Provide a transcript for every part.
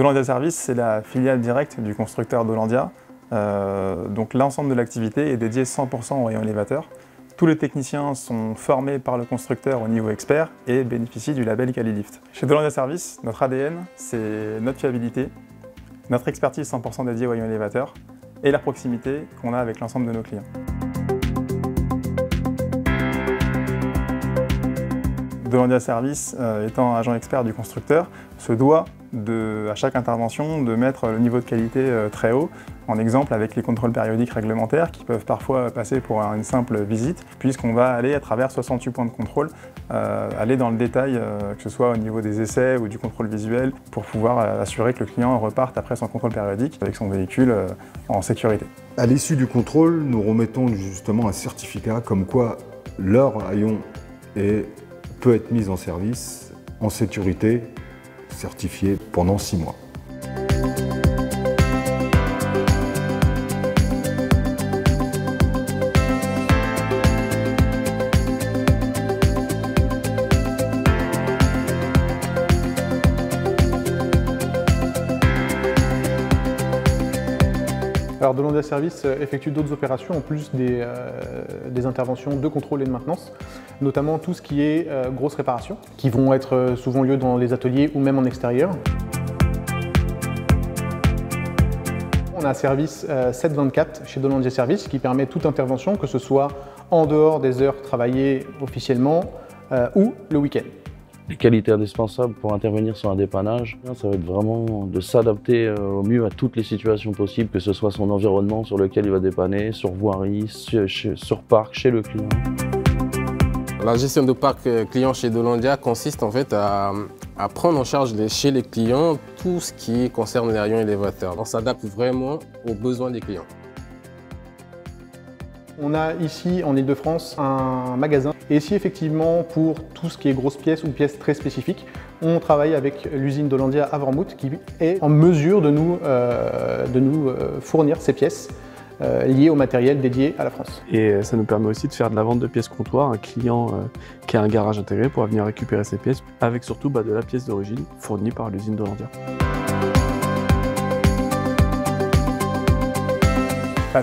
Dolandia Service, c'est la filiale directe du constructeur Dolandia. Donc l'ensemble de l'activité est dédié 100% au rayon élévateur. Tous les techniciens sont formés par le constructeur au niveau expert et bénéficient du label Qualilift. Chez Dolandia Service, notre ADN, c'est notre fiabilité, notre expertise 100% dédiée au rayon élévateur et la proximité qu'on a avec l'ensemble de nos clients. Dolandia Service, étant agent expert du constructeur, se doit à chaque intervention de mettre le niveau de qualité très haut, en exemple avec les contrôles périodiques réglementaires qui peuvent parfois passer pour une simple visite, puisqu'on va aller à travers 68 points de contrôle, aller dans le détail, que ce soit au niveau des essais ou du contrôle visuel, pour pouvoir assurer que le client reparte après son contrôle périodique avec son véhicule en sécurité. À l'issue du contrôle, nous remettons justement un certificat comme quoi leur rayon peut être mis en service en sécurité, certifié pendant 6 mois. Alors Dolandia Service effectue d'autres opérations en plus des interventions de contrôle et de maintenance, notamment tout ce qui est grosses réparations, qui vont être souvent lieu dans les ateliers ou même en extérieur. On a un service 7/24 chez Dolandia Service qui permet toute intervention, que ce soit en dehors des heures travaillées officiellement ou le week-end. Les qualités indispensables pour intervenir sur un dépannage, ça va être vraiment de s'adapter au mieux à toutes les situations possibles, que ce soit son environnement sur lequel il va dépanner, sur voirie, sur parc, chez le client. La gestion de parc client chez Dolandia consiste en fait à prendre en charge chez les clients tout ce qui concerne les rayons élévateurs. On s'adapte vraiment aux besoins des clients. On a ici en Ile-de-France un magasin et ici effectivement pour tout ce qui est grosses pièces ou pièces très spécifiques, on travaille avec l'usine Dolandia à Vormouth qui est en mesure de nous fournir ces pièces liées au matériel dédié à la France. Et ça nous permet aussi de faire de la vente de pièces comptoir. Un client qui a un garage intégré pourra venir récupérer ses pièces avec surtout de la pièce d'origine fournie par l'usine Dolandia.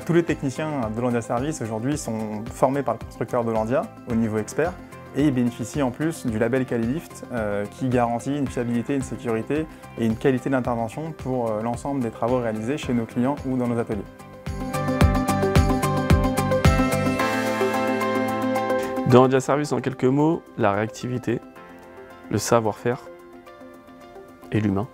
Tous les techniciens de Dolandia Service aujourd'hui sont formés par le constructeur Dolandia au niveau expert et ils bénéficient en plus du label Qualilift qui garantit une fiabilité, une sécurité et une qualité d'intervention pour l'ensemble des travaux réalisés chez nos clients ou dans nos ateliers. Dolandia Service en quelques mots, la réactivité, le savoir-faire et l'humain.